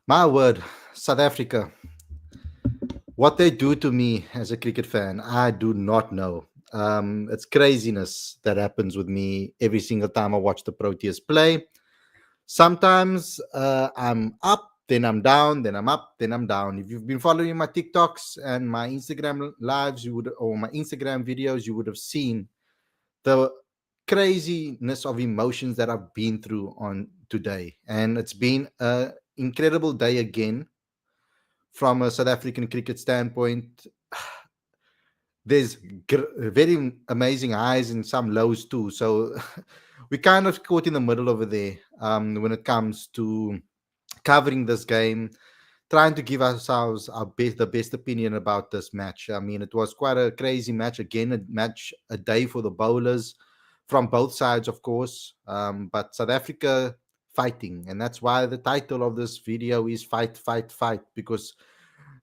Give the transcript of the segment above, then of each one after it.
My word, South Africa. What they do to me as a cricket fan, I do not know. It's craziness that happens with me every single time I watch the Proteas play. Sometimes I'm up, then I'm down, then I'm up, then I'm down. If you've been following my TikToks and my Instagram lives, or my Instagram videos, you would have seen the craziness of emotions that I've been through on today. And it's been an incredible day again from a South African cricket standpoint. There's very amazing highs and some lows too. So we kind of caught in the middle over there when it comes to covering this game, trying to give ourselves the best opinion about this match. I mean, it was quite a crazy match. Again, a match a day for the bowlers from both sides, of course. But South Africa fighting, and that's why the title of this video is "Fight, Fight, Fight," because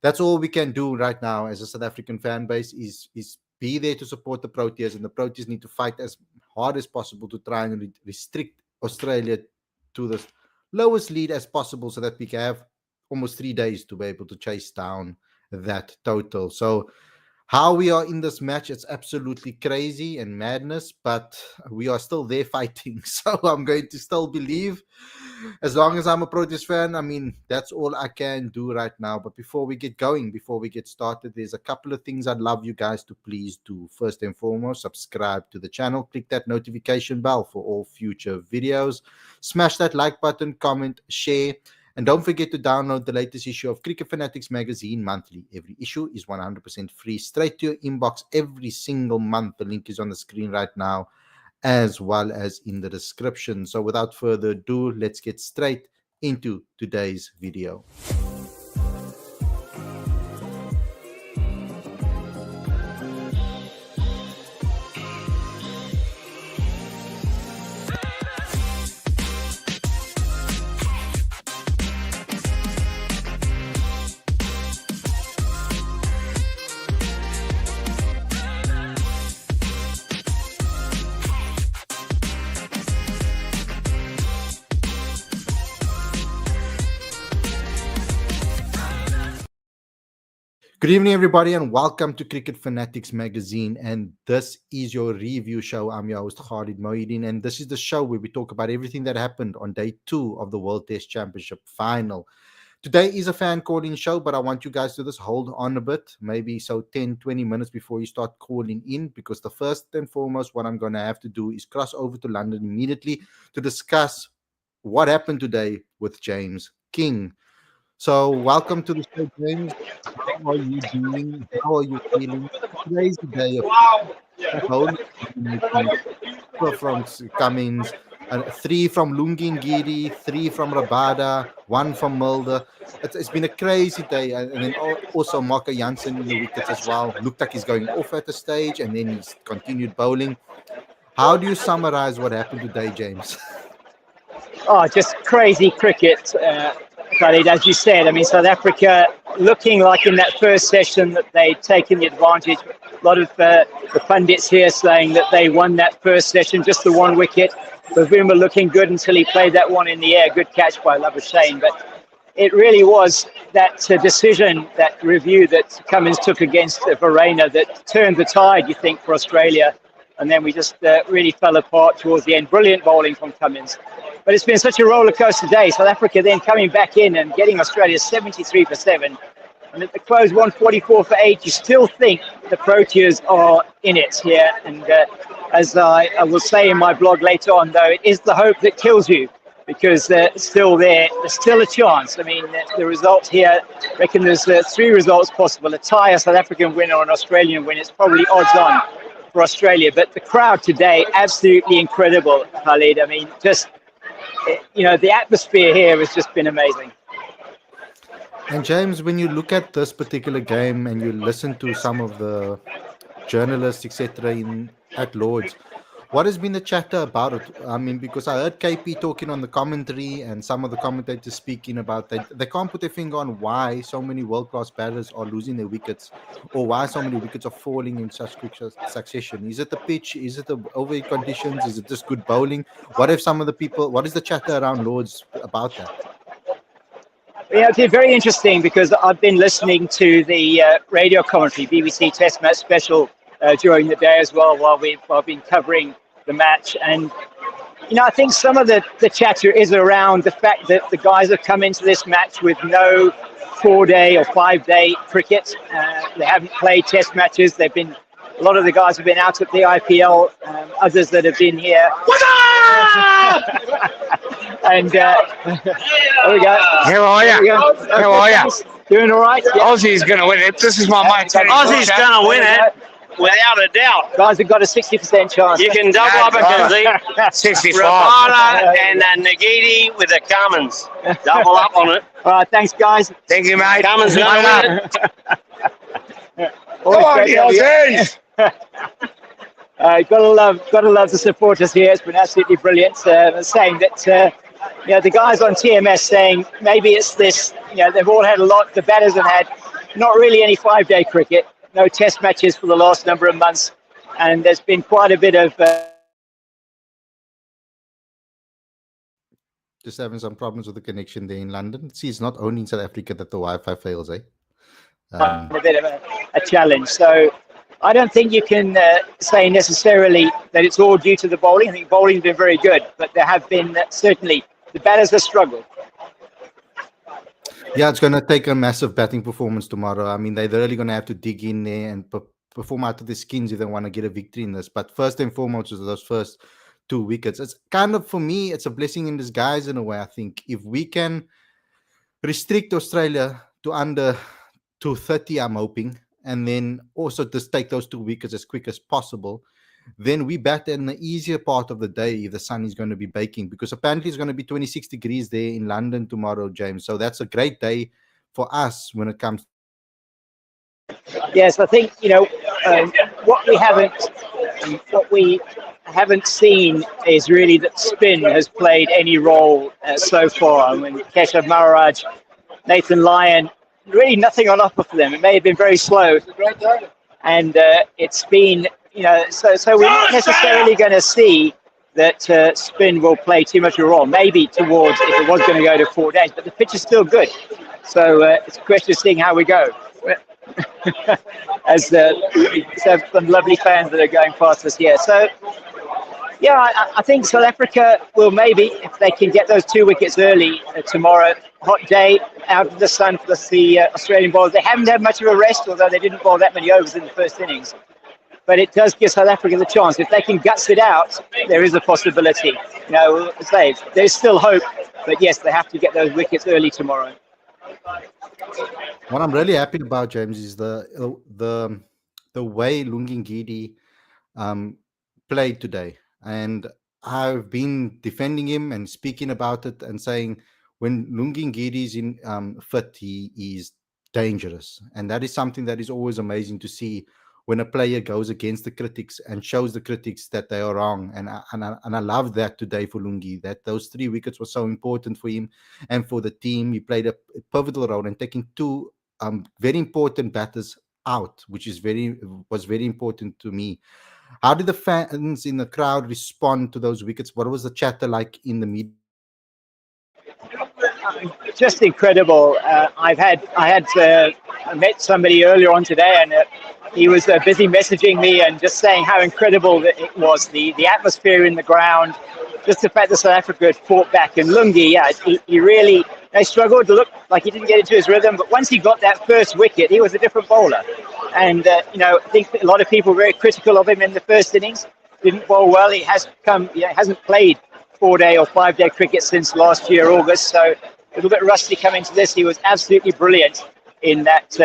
that's all we can do right now as a South African fan base is be there to support the Proteas, and the Proteas need to fight as hard as possible to try and restrict Australia to the lowest lead as possible, so that we can have almost 3 days to be able to chase down that total. So how we are in this match, it's absolutely crazy and madness, but we are still there fighting. So I'm going to still believe as long as I'm a Proteas fan. I mean, that's all I can do right now. But before we get going, before we get started, there's a couple of things I'd love you guys to please do. First and foremost, subscribe to the channel, click that notification bell for all future videos, smash that like button, comment, share. And don't forget to download the latest issue of Cricket Fanatics magazine monthly. Every issue is 100% free, straight to your inbox every single month. The link is on the screen right now, as well as in the description. So without further ado, let's get straight into today's video. Good evening, everybody, and welcome to Cricket Fanatics magazine. And this is your review show. I'm your host, Khalid, and this is the show where we talk about everything that happened on day 2 of the World Test Championship final. Today is a fan calling show, but I want you guys to just hold on a bit, maybe 10-20 minutes before you start calling in, because the first and foremost, what I'm going to have to do is cross over to London immediately to discuss what happened today with James King. So, welcome to the show, James. How are you doing? How are you feeling? Today's the day of bowling from Cummins, 3 from Lungingiri, 3 from Rabada, 1 from Mulder. It's been a crazy day. And then also Marco Jansen in the wickets as well. Looked like he's going off at the stage, and then he's continued bowling. How do you summarize what happened today, James? Oh, just crazy cricket, Khalid, as you said. I mean, South Africa looking like in that first session that they'd taken the advantage. A lot of the pundits here saying that they won that first session, just the 1 wicket. Bavuma looking good until he played that one in the air. Good catch by Labuschagne. But it really was that decision, that review that Cummins took against Verena that turned the tide, you think, for Australia. And then we just really fell apart towards the end. Brilliant bowling from Cummins. But it's been such a roller coaster day. South Africa then coming back in and getting Australia 73 for 7. And at the close, 144 for 8, you still think the Proteas are in it here. And as I will say in my blog later on, though, it is the hope that kills you, because they're still there. There's still a chance. I mean, the result here, I reckon there's 3 results possible. A tie, a South African win, or an Australian win. It's probably odds on for Australia. But the crowd today, absolutely incredible, Khalid. I mean, just, the atmosphere here has just been amazing. And James, when you look at this particular game and you listen to some of the journalists, etc., at Lord's, what has been the chatter about it? I mean, because I heard KP talking on the commentary and some of the commentators speaking about that they can't put their finger on why so many world-class batters are losing their wickets, or why so many wickets are falling in such quick succession. Is it the pitch? Is it the over conditions? Is it just good bowling? What is the chatter around Lord's about that? Yeah, it's been very interesting because I've been listening to the radio commentary, BBC Test Match Special, during the day as well, while I've been covering the match. And I think some of the chatter is around the fact that the guys have come into this match with no 4-day or 5-day cricket. They haven't played Test matches. A lot of the guys have been out at the IPL. Others that have been here. And there we go. How are you? How are you? Doing all right? Yeah. Aussie's going to win it. This is my mate. Aussie's going to win it, without a doubt. Guys have got a 60% chance. You can double up a Khalid, 65. Rabada and Nagidi with the Cummins. Double up on it. All right, thanks, guys. Thank you, mate. Cummins going to win it. Come on, the Aussies. Gotta love the supporters here. It's been absolutely brilliant. Saying that the guys on TMS saying maybe it's this. They've all had a lot. The batters have had not really any 5-day cricket, no Test matches for the last number of months, and there's been quite a bit of. Just having some problems with the connection there in London. See, it's not only in South Africa that the Wi-Fi fails, eh? A bit of a challenge. So I don't think you can say necessarily that it's all due to the bowling. I think bowling's been very good, but there have been certainly the batters have struggled. Yeah, it's going to take a massive batting performance tomorrow. I mean, they're really going to have to dig in there and perform out of their skins if they want to get a victory in this. But first and foremost, is those first 2 wickets. It's kind of, for me, it's a blessing in disguise in a way. I think if we can restrict Australia to under 230, I'm hoping, and then also just take those 2 wickets as quick as possible, then we bat in the easier part of the day if the sun is going to be baking, because apparently it's going to be 26 degrees there in London tomorrow, James. So that's a great day for us when it comes. Yes, I think what we haven't seen is really that spin has played any role so far. I mean, Keshav Maharaj, Nathan Lyon, really nothing on offer for them. It may have been very slow, and it's been. So we're not necessarily going to see that spin will play too much of a role. Maybe towards, if it was going to go to 4 days, but the pitch is still good. So it's a question of seeing how we go. As some lovely fans that are going past us here. So, yeah, I think South Africa will maybe, if they can get those 2 wickets early tomorrow, hot day, out of the sun for the Australian bowlers. They haven't had much of a rest, although they didn't bowl that many overs in the first innings. But it does give South Africa the chance. If they can guts it out, there is a possibility. There's still hope. But yes, they have to get those wickets early tomorrow. What I'm really happy about, James, is the way Lungingidi played today. And I've been defending him and speaking about it and saying when Lungingidi is in fit, he is dangerous. And that is something that is always amazing to see when a player goes against the critics and shows the critics that they are wrong. And I love that today for Lungi, that those 3 wickets were so important for him and for the team. He played a pivotal role in taking 2 very important batters out, which was very important to me. How did the fans in the crowd respond to those wickets? What was the chatter like in the media? Just incredible. I met somebody earlier on today, and he was busy messaging me and just saying how incredible it was, the atmosphere in the ground, just the fact that South Africa had fought back. And Lungi, he really struggled to look like he didn't get into his rhythm, but once he got that first wicket, he was a different bowler. And I think a lot of people were very critical of him in the first innings. Didn't bowl well. He hasn't played 4-day or 5-day cricket since last year, August. So a little bit rusty coming to this. He was absolutely brilliant in that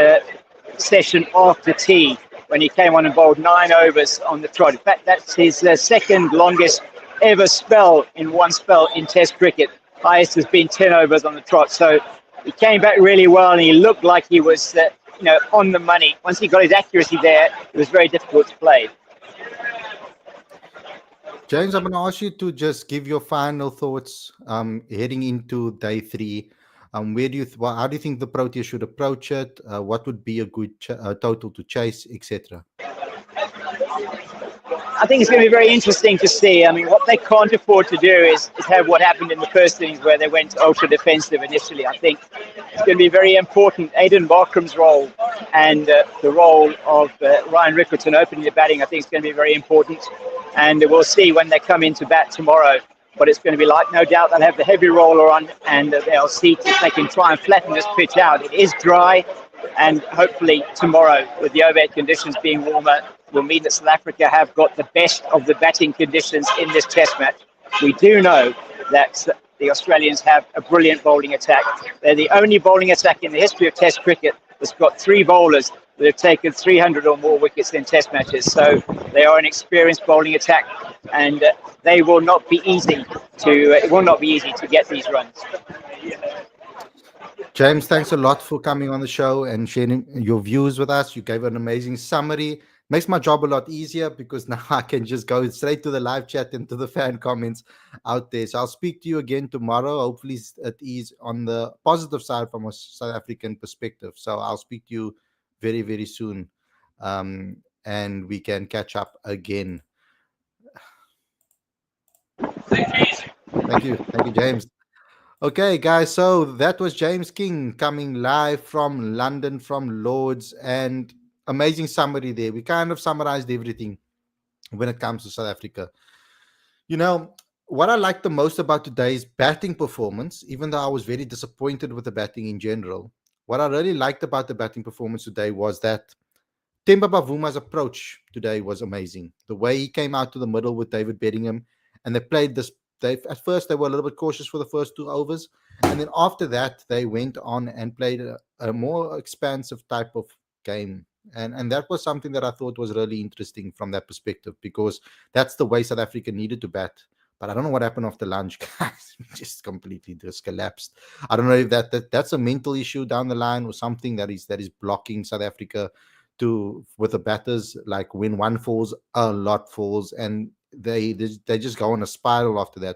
session after tea when he came on and bowled 9 overs on the trot. In fact, that's his second longest ever spell in one spell in Test cricket. Highest has been 10 overs on the trot. So he came back really well, and he looked like he was on the money. Once he got his accuracy there, it was very difficult to play. James, I'm going to ask you to just give your final thoughts heading into day 3. How do you think the Proteas should approach it? What would be a good total to chase, etc.? I think it's going to be very interesting to see. I mean, what they can't afford to do is have what happened in the first innings where they went ultra defensive initially. I think it's going to be very important. Aidan Markram's role and the role of Ryan Rickerton opening the batting, I think, is going to be very important. And we'll see when they come into bat tomorrow what it's going to be like. No doubt they'll have the heavy roller on, and they'll see if they can try and flatten this pitch out. It is dry, and hopefully tomorrow, with the overhead conditions being warmer, will mean that South Africa have got the best of the batting conditions in this test match. We do know that the Australians have a brilliant bowling attack. They're the only bowling attack in the history of test cricket that's got 3 bowlers that have taken 300 or more wickets in test matches. So they are an experienced bowling attack, and they will not be easy it will not be easy to get these runs. James, thanks a lot for coming on the show and sharing your views with us. You gave an amazing summary. Makes my job a lot easier because now I can just go straight to the live chat and to the fan comments out there. So I'll speak to you again tomorrow. Hopefully it is on the positive side from a South African perspective. So I'll speak to you very, very soon. And we can catch up again. Thank you. Thank you, James. Okay, guys, so that was James King coming live from London, from Lords, and amazing summary there. We kind of summarized everything when it comes to South Africa. You know, what I liked the most about today's batting performance, even though I was very disappointed with the batting in general, what I really liked about the batting performance today was that Temba Bavuma's approach today was amazing. The way he came out to the middle with David Bedingham, and they played this. At first, they were a little bit cautious for the first 2 overs. And then after that, they went on and played a more expansive type of game. And that was something that I thought was really interesting from that perspective, because that's the way South Africa needed to bat. But I don't know what happened after lunch, guys. Just completely just collapsed. I don't know if that's a mental issue down the line or something that is blocking South Africa with the batters. Like when one falls, a lot falls, and they just go on a spiral after that.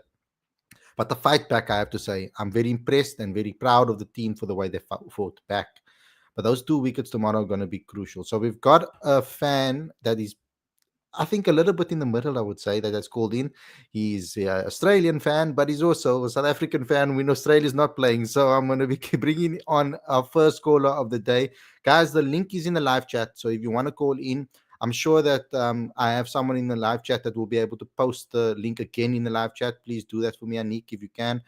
But the fight back, I have to say, I'm very impressed and very proud of the team for the way they fought back. But those 2 wickets tomorrow are going to be crucial. So we've got a fan that is, I think, a little bit in the middle, I would say, that's called in. He's an Australian fan, but he's also a South African fan when Australia's not playing. So I'm going to be bringing on our first caller of the day. Guys, the link is in the live chat. So if you want to call in, I'm sure that I have someone in the live chat that will be able to post the link again in the live chat. Please do that for me, Anik, if you can.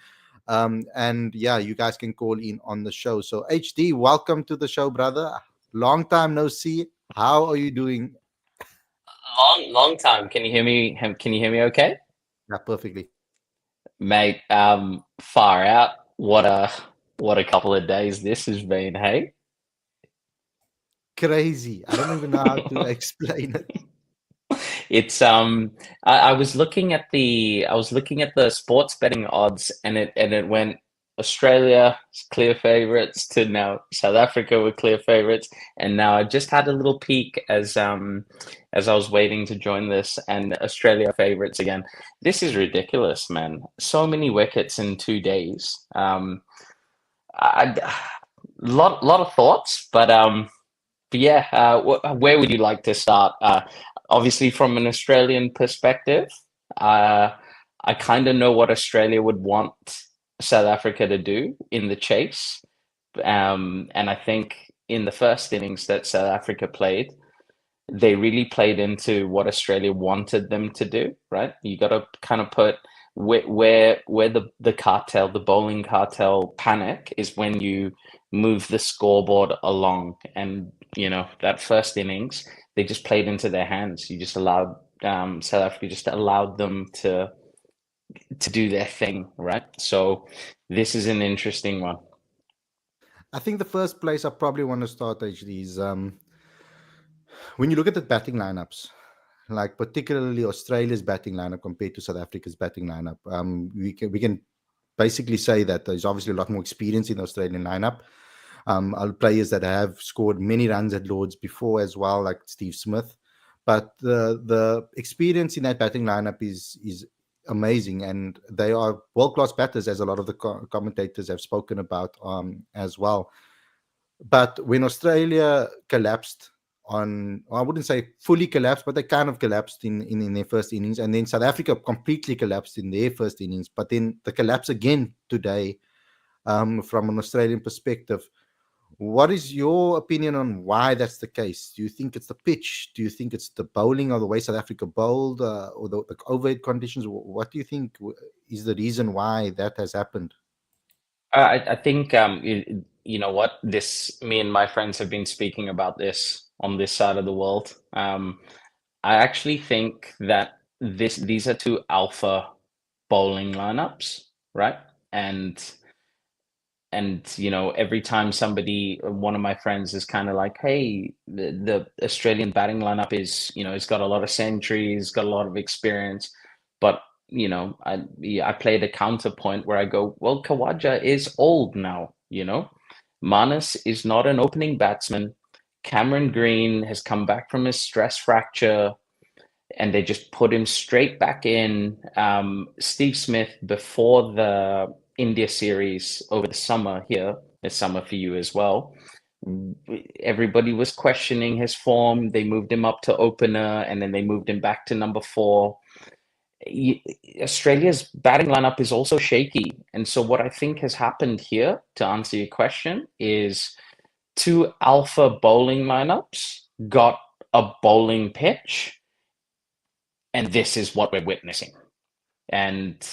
And yeah, you guys can call in on the show. So HD, welcome to the show, brother. Long time no see. How are you doing? Long time. Can you hear me? Can you hear me okay? Yeah, perfectly. Mate, far out. What a couple of days this has been, hey? Crazy. I don't even know how to explain it. It's I was looking at the sports betting odds, and it went Australia clear favorites to now South Africa were clear favorites, and now I just had a little peek as I was waiting to join this, and Australia favorites again. This is ridiculous, man. So many wickets in 2 days. Lot of thoughts, but yeah, where would you like to start? Obviously, from an Australian perspective, I kind of know what Australia would want South Africa to do in the chase. And I think in the first innings that South Africa played, they really played into what Australia wanted them to do, right? You got to kind of put where the cartel, the bowling cartel panic is when you move the scoreboard along. And, you know, that first innings, they just played into their hands. You just allowed South Africa, just allowed them to do their thing, right? So this is an interesting one. I think the first place I probably want to start actually is when you look at the batting lineups, like particularly Australia's batting lineup compared to South Africa's batting lineup. We can basically say that there's obviously a lot more experience in the Australian lineup. Our players that have scored many runs at Lords before as well, like Steve Smith. But the experience in that batting lineup is amazing, and they are world-class batters, as a lot of the commentators have spoken about as well. But when Australia collapsed I wouldn't say fully collapsed, but they kind of collapsed in their first innings. And then South Africa completely collapsed in their first innings. But then the collapse again today, from an Australian perspective. What is your opinion on why that's the case? Do you think it's the pitch? Do you think it's the bowling or the way South Africa bowled, or the overhead conditions? What do you think is the reason why that has happened? I think you know what, this, me and my friends have been speaking about this on this side of the world. I actually think that these are two alpha bowling lineups, right? And you know, every time one of my friends is kind of like, hey, the Australian batting lineup is, you know, it's got a lot of centuries, got a lot of experience, but you know, I played a counterpoint where I go, well, Kawaja is old now, you know. Manas is not an opening batsman. Cameron Green has come back from his stress fracture, and they just put him straight back in. Steve Smith, before the India series over the summer here, it's summer for you as well, everybody was questioning his form. They moved him up to opener, and then they moved him back to number 4. Australia's batting lineup is also shaky. And so what I think has happened here, to answer your question, is 2 alpha bowling lineups got a bowling pitch, and this is what we're witnessing. And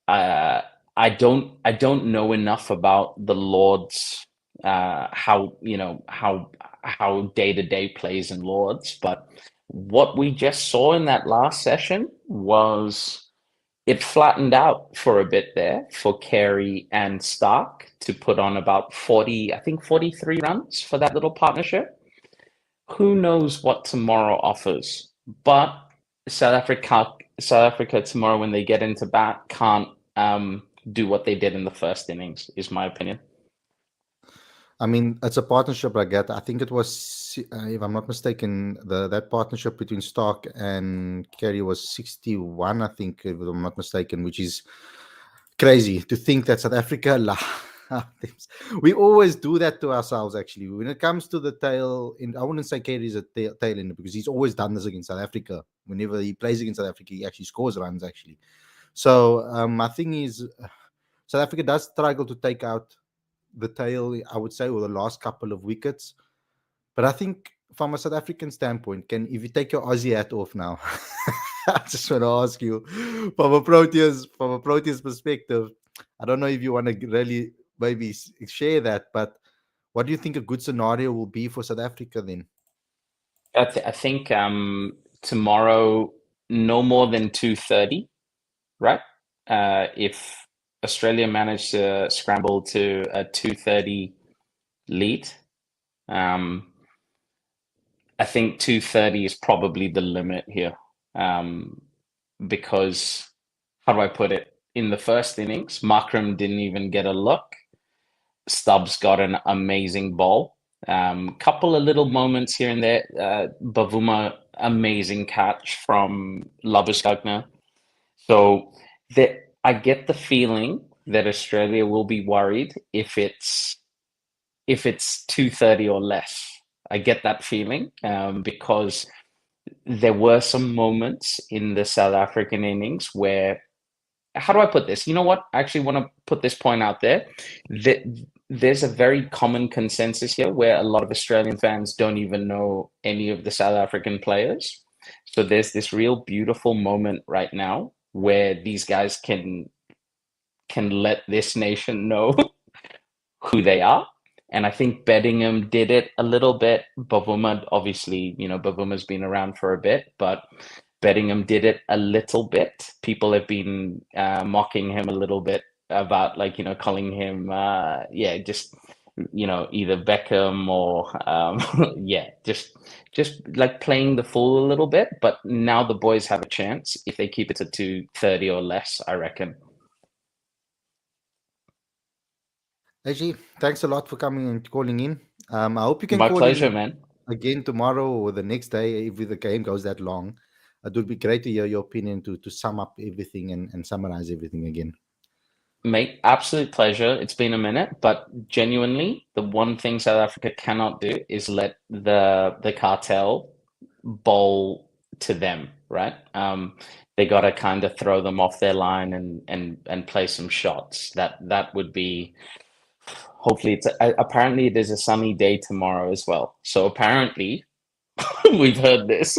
I don't know enough about the Lords, how, you know, how day-to-day plays in Lords, but what we just saw in that last session was it flattened out for a bit there for Carey and Stark to put on about 40, I think 43 runs for that little partnership. Who knows what tomorrow offers? But South Africa tomorrow, when they get into bat, can't do what they did in the first innings, is my opinion. I mean, it's a partnership like that. I think it was, if I'm not mistaken, that partnership between Stark and Carey was 61, I think, if I'm not mistaken, which is crazy to think that South Africa, we always do that to ourselves, actually. When it comes to the tail, I wouldn't say Carey is a tail ender, because he's always done this against South Africa. Whenever he plays against South Africa, he actually scores runs, actually. So my thing is, South Africa does struggle to take out the tail, I would say, or the last couple of wickets. But I think from a South African standpoint, if you take your Aussie hat off now, I just want to ask you, from a Proteas perspective, I don't know if you want to really maybe share that, but what do you think a good scenario will be for South Africa then? I think tomorrow, no more than 230, right? If Australia managed to scramble to a 230 lead, I think 230 is probably the limit here, because, how do I put it? In the first innings, Markram didn't even get a look. Stubbs got an amazing ball. Couple of little moments here and there. Bavuma, amazing catch from Labuschagne. So I get the feeling that Australia will be worried if it's 230 or less. I get that feeling, because there were some moments in the South African innings where, how do I put this? You know what? I actually want to put this point out there. There's a very common consensus here where a lot of Australian fans don't even know any of the South African players. So there's this real beautiful moment right now where these guys can let this nation know who they are. And I think Beddingham did it a little bit. Bavuma, obviously, you know, Bavuma's been around for a bit, but Beddingham did it a little bit. People have been mocking him a little bit about, like, you know, calling him, just, you know, either Beckham or, just like playing the fool a little bit. But now the boys have a chance if they keep it to 230 or less, I reckon. AG, thanks a lot for coming and calling in. I hope you can My call pleasure, in man. again tomorrow or the next day if the game goes that long. It would be great to hear your opinion to sum up everything and summarize everything again. Mate, absolute pleasure. It's been a minute, but genuinely, the one thing South Africa cannot do is let the cartel bowl to them, right? They got to kind of throw them off their line and play some shots. That would be hopefully apparently it is a sunny day tomorrow as well. So apparently we've heard this.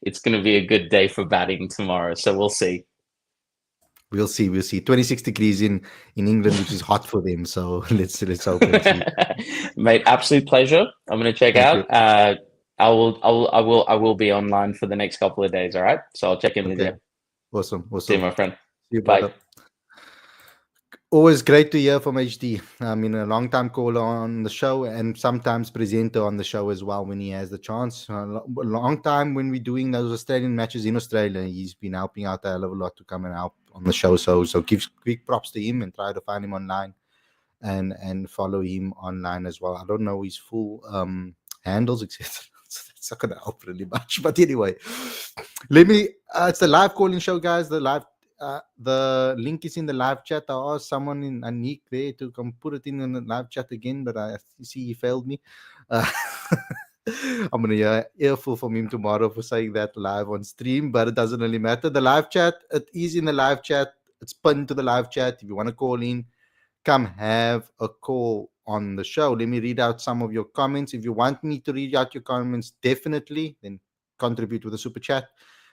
It's going to be a good day for batting tomorrow. So we'll see. We'll see. We'll see. 26 degrees in England, which is hot for them. So let's hope and see. Mate, absolute pleasure. I'm going to check Thank out. you. I will be online for the next couple of days. All right. So I'll check in with Okay. you. Awesome. See you, my friend. See you, Bye. brother. Always great to hear from HD. I mean, a long time caller on the show and sometimes presenter on the show as well when he has the chance. A long time when we're doing those Australian matches in Australia, he's been helping out a hell of a lot to come and help on the show. So give quick props to him and try to find him online and follow him online as well. I don't know his full handles, etc. That's not gonna help really much. But anyway, let me. It's the live calling show, guys. The link is in the live chat. I asked someone in Anik there to come put it in the live chat again, but I see he failed me. I'm gonna hear earful from him tomorrow for saying that live on stream, but it doesn't really matter. The live chat, it is in the live chat. It's pinned to the live chat. If you want to call in, come have a call on the show. Let me read out some of your comments. If you want me to read out your comments, definitely then contribute with a super chat.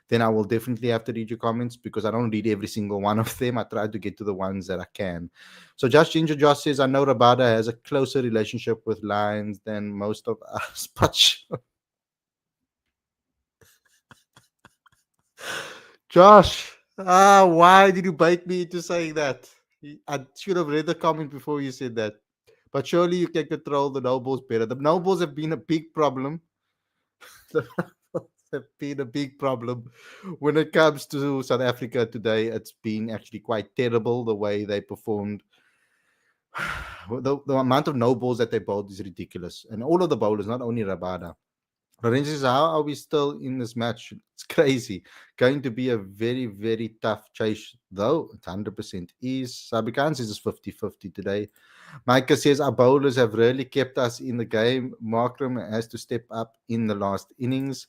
Then I will definitely have to read your comments because I don't read every single one of them. I try to get to the ones that I can. So Just Ginger Josh says, I know Rabada has a closer relationship with Lions than most of us, but Josh, why did you bite me into saying that? I should have read the comment before you said that. But surely you can control the nobles better. The nobles have been a big problem. The nobles have been a big problem when it comes to South Africa today. It's been actually quite terrible the way they performed. The amount of nobles that they bowled is ridiculous, and all of the bowlers, not only Rabada. Lorenzo says, how are we still in this match? It's crazy. Going to be a very, very tough chase, though. It's 100% is. Sabikan says it's 50-50 today. Micah says, our bowlers have really kept us in the game. Markram has to step up in the last innings.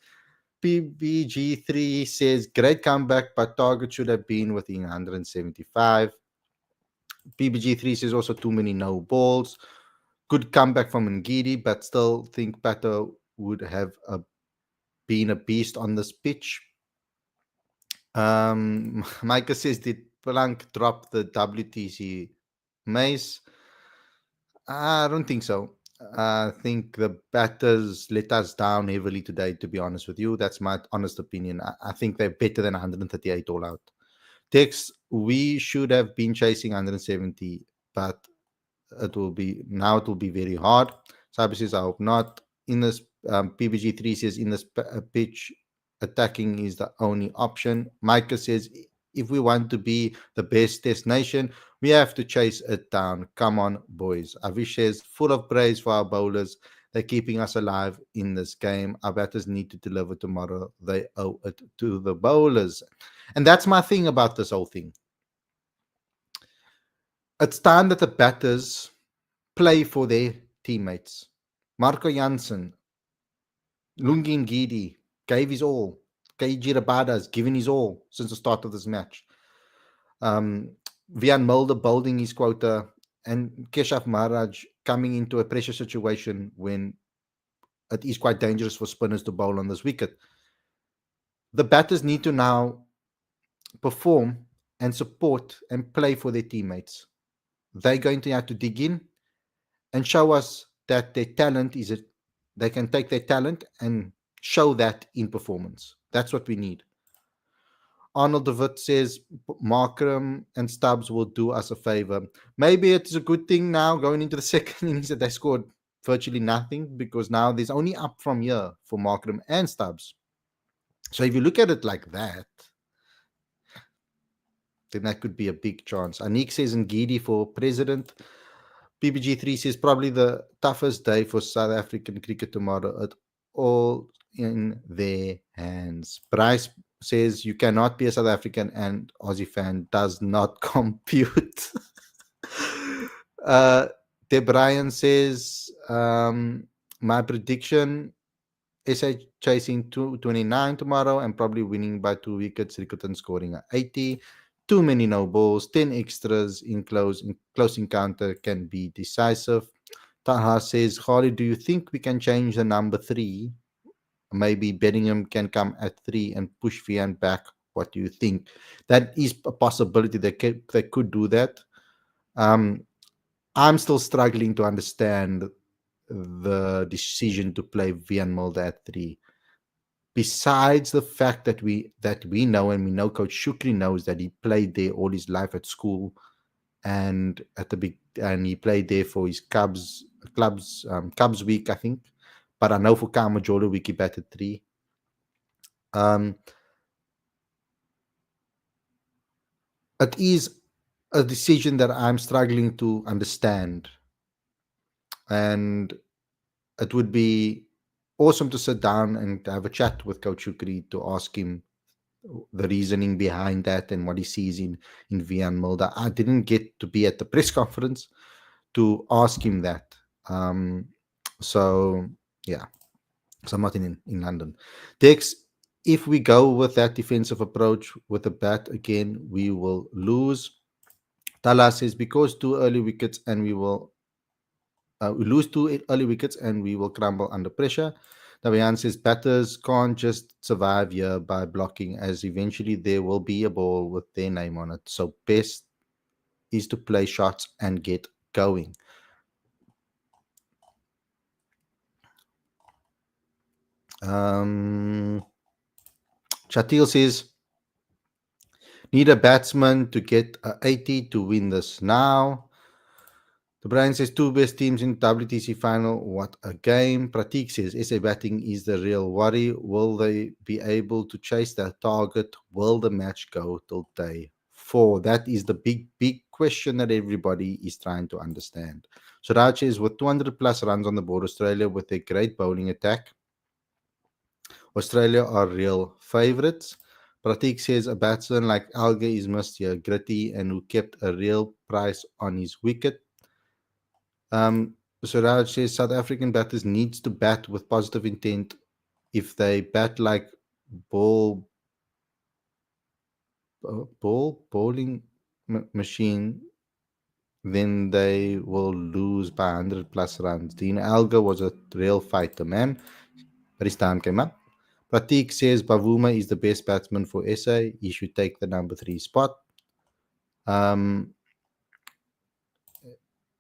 PBG3 says, great comeback, but target should have been within 175. PBG3 says, also too many no balls. Good comeback from Ngidi, but still think Pato would have been a beast on this pitch. Micah says, did Plank drop the WTC mace? I don't think so. I think the batters let us down heavily today, to be honest with you. That's my honest opinion. I think they're better than 138 all out. Tex, we should have been chasing 170, but it will be very hard. Cyber says, I hope not. In this PBG3 says, in this pitch, attacking is the only option. Micah says, if we want to be the best test nation, we have to chase it down. Come on, boys. Avish says, full of praise for our bowlers. They're keeping us alive in this game. Our batters need to deliver tomorrow. They owe it to the bowlers. And that's my thing about this whole thing. It's time that the batters play for their teammates. Marco Jansen, Lungi Ngidi gave his all. KG Rabada has given his all since the start of this match. Vian Mulder building his quota, and Keshav Maharaj coming into a pressure situation when it is quite dangerous for spinners to bowl on this wicket. The batters need to now perform and support and play for their teammates. They're going to have to dig in and show us that their talent is they can take their talent and show that in performance. That's what we need. Arnold DeWitt says Markram and Stubbs will do us a favor. Maybe it's a good thing now going into the second innings that they scored virtually nothing, because now there's only up from here for Markram and Stubbs. So if you look at it like that, then that could be a big chance. Anik says Ngidi for president. PBG3 says probably the toughest day for South African cricket tomorrow. It all in their hands. Bryce says you cannot be a South African and Aussie fan. Does not compute. Uh, De Bryan says, my prediction, SA chasing 229 tomorrow and probably winning by 2 wickets, Rickerton scoring at 80. Too many no balls, 10 extras in close encounter can be decisive. Taha says, Khalid, do you think we can change the number 3? Maybe Bellingham can come at 3 and push Vian back. What do you think? That is a possibility. They could do that. I'm still struggling to understand the decision to play Vian Mulder at 3. Besides the fact that we know, and we know Coach Shukri knows, that he played there all his life at school, and he played there for his Cubs week, I think. But I know for Kamajolo week he batted 3. It is a decision that I'm struggling to understand, and it would be awesome to sit down and have a chat with Coach Shukri to ask him the reasoning behind that and what he sees in Vian Mulder. I didn't get to be at the press conference to ask him that. So I'm not in London. Dex, if we go with that defensive approach with the bat again, we will lose. Tala says, because 2 early wickets and we lose 2 early wickets and we will crumble under pressure. Davian says, batters can't just survive here by blocking, as eventually there will be a ball with their name on it. So best is to play shots and get going. Chatil says, need a batsman to get 80 to win this now. The Brian says, 2 best teams in WTC final. What a game. Pratik says, SA batting is the real worry. Will they be able to chase that target? Will the match go till day 4? That is the big question that everybody is trying to understand. Suraj says, with 200 plus runs on the board, Australia with a great bowling attack, Australia are real favourites. Pratik says, a batsman like Alga is must here, gritty, and who kept a real price on his wicket. Suraj says, South African batters needs to bat with positive intent. If they bat like bowling machine, then they will lose by 100 plus runs. Dean Alga was a real fighter, man. But his time came up. Pratik says Bavuma is the best batsman for SA. He should take the number 3 spot.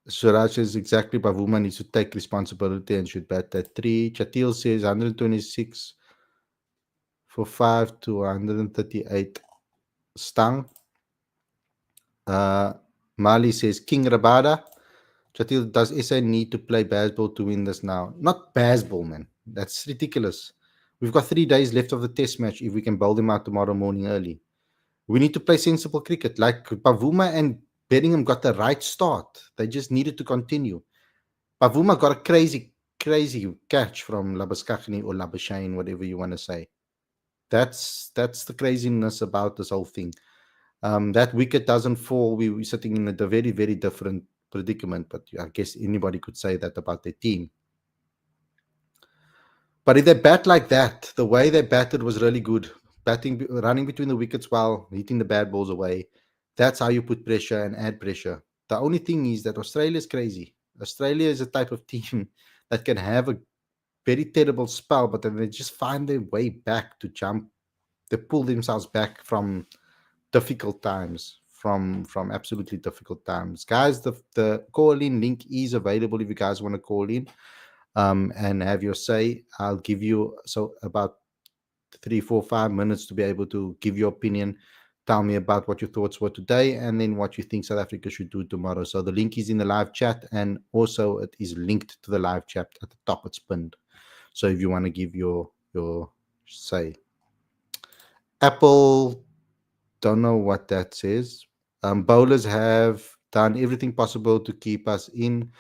Suraj says exactly, Bavuma needs to take responsibility and should bat at 3. Chatil says 126 for 5 to 138 stung. Mali says King Rabada. Chatil, does SA need to play baseball to win this now? Not baseball, man. That's ridiculous. We've got 3 days left of the test match if we can bowl them out tomorrow morning early. We need to play sensible cricket. Like Bavuma and Bellingham got the right start. They just needed to continue. Bavuma got a crazy catch from Labuskaghni or Labuschagne, whatever you want to say. That's the craziness about this whole thing. That wicket doesn't fall. We're sitting in a very, very different predicament, but I guess anybody could say that about their team. But if they bat like that, the way they batted was really good. Running between the wickets while hitting the bad balls away. That's how you put pressure and add pressure. The only thing is that Australia is crazy. Australia is a type of team that can have a very terrible spell, but then they just find their way back to jump. They pull themselves back from difficult times, from absolutely difficult times. Guys, the call-in link is available if you guys want to call in and have your say. I'll give you about 3, 4, 5 minutes to be able to give your opinion. Tell me about what your thoughts were today and then what you think South Africa should do tomorrow. So the link is in the live chat, and also it is linked to the live chat at the top. It's pinned. So if you want to give your say. Apple, don't know what that says. Bowlers have done everything possible to keep us in.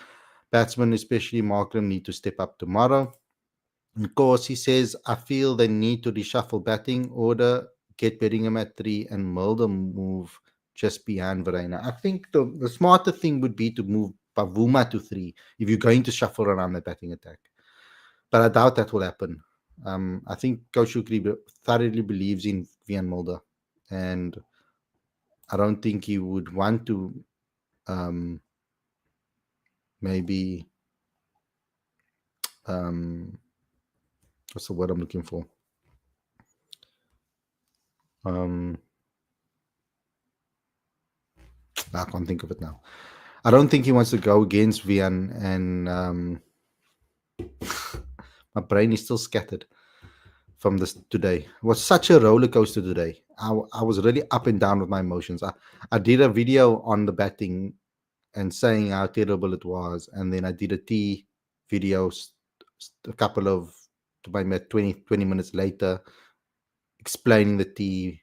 Batsmen, especially Markram, need to step up tomorrow. Of course, he says, I feel they need to reshuffle batting order, get Bellingham at 3 and Mulder move just behind Verena. I think the smarter thing would be to move Pavuma to 3 if you're going to shuffle around the batting attack. But I doubt that will happen. I think Coach Shukri thoroughly believes in Vian Mulder, and I don't think he would want to maybe what's the word I'm looking for? I can't think of it now. I don't think he wants to go against Vian, and my brain is still scattered from this today. It was such a roller coaster today. I was really up and down with my emotions. I did a video on the batting and saying how terrible it was, and then I did a tea video a couple of maybe 20 minutes later explaining the tea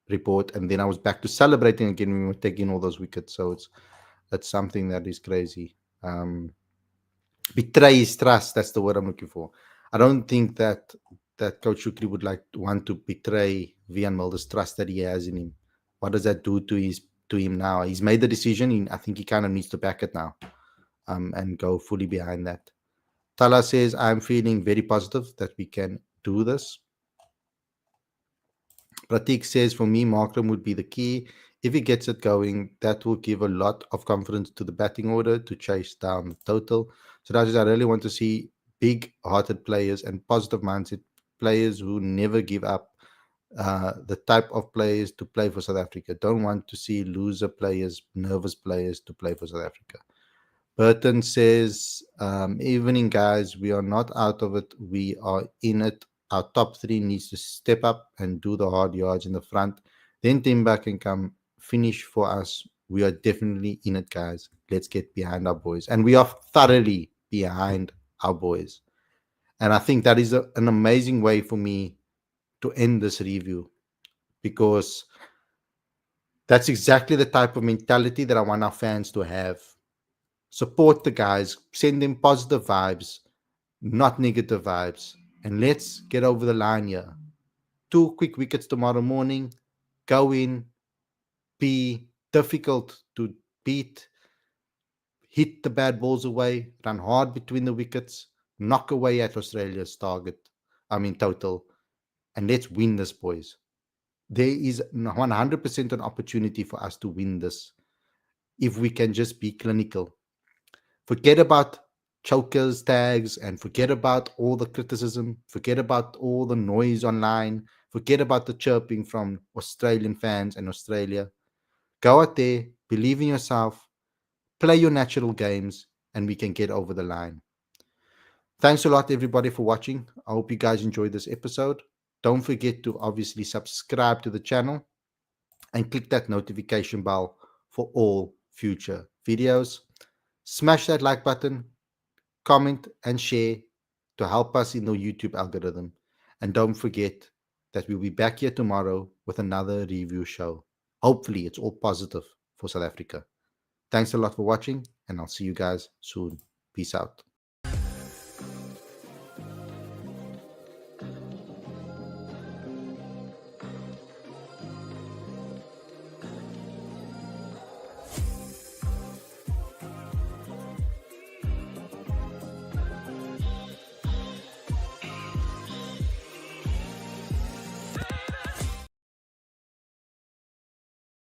report, and then I was back to celebrating again when we were taking all those wickets. So it's something that is crazy. Betray his trust, that's the word I'm looking for. I don't think that Coach Shukri would want to betray Vian Mulder's trust that he has in him. What does that do to him now? He's made the decision. I think he kind of needs to back it now, and go fully behind that. Tala says, I'm feeling very positive that we can do this. Pratik says, for me, Markram would be the key. If he gets it going, that will give a lot of confidence to the batting order to chase down the total. So that is, I really want to see big-hearted players and positive mindset players who never give up. The type of players to play for South Africa. Don't want to see loser players, nervous players to play for South Africa. Burton says, evening guys, we are not out of it. We are in it. Our top 3 needs to step up and do the hard yards in the front. Then Timba can come finish for us. We are definitely in it, guys. Let's get behind our boys. And we are thoroughly behind our boys. And I think that is an amazing way for me to end this review, because that's exactly the type of mentality that I want our fans to have. Support the guys, send them positive vibes, not negative vibes, and let's get over the line here. 2 quick wickets tomorrow morning. Go in, be difficult to beat, hit the bad balls away, run hard between the wickets, knock away at Australia's total, and let's win this, boys. There is 100% an opportunity for us to win this if we can just be clinical. Forget about chokers, tags, and forget about all the criticism. Forget about all the noise online. Forget about the chirping from Australian fans and Australia. Go out there, believe in yourself, play your natural games, and we can get over the line. Thanks a lot, everybody, for watching. I hope you guys enjoyed this episode. Don't forget to obviously subscribe to the channel and click that notification bell for all future videos. Smash that like button, comment, and share to help us in the YouTube algorithm. And don't forget that we'll be back here tomorrow with another review show. Hopefully, it's all positive for South Africa. Thanks a lot for watching, and I'll see you guys soon. Peace out.